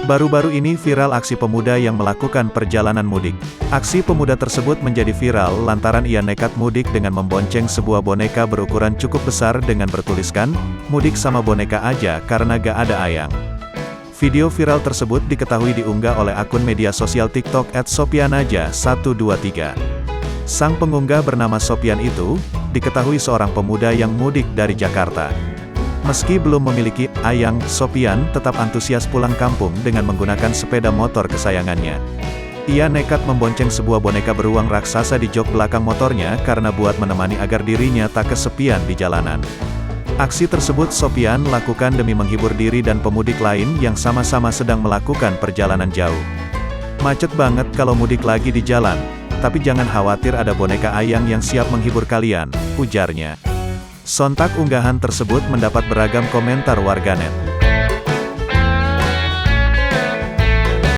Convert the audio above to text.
Baru-baru ini viral aksi pemuda yang melakukan perjalanan mudik. Aksi pemuda tersebut menjadi viral lantaran ia nekat mudik dengan membonceng sebuah boneka berukuran cukup besar dengan bertuliskan, "Mudik sama boneka aja karena gak ada ayang." Video viral tersebut diketahui diunggah oleh akun media sosial TikTok @sopianaja123. Sang pengunggah bernama Sopian itu, diketahui seorang pemuda yang mudik dari Jakarta. Meski belum memiliki ayang, Sopian tetap antusias pulang kampung dengan menggunakan sepeda motor kesayangannya. Ia nekat membonceng sebuah boneka beruang raksasa di jok belakang motornya karena buat menemani agar dirinya tak kesepian di jalanan. Aksi tersebut Sopian lakukan demi menghibur diri dan pemudik lain yang sama-sama sedang melakukan perjalanan jauh. "Macet banget kalau mudik lagi di jalan, tapi jangan khawatir ada boneka ayang yang siap menghibur kalian," ujarnya. Sontak unggahan tersebut mendapat beragam komentar warganet.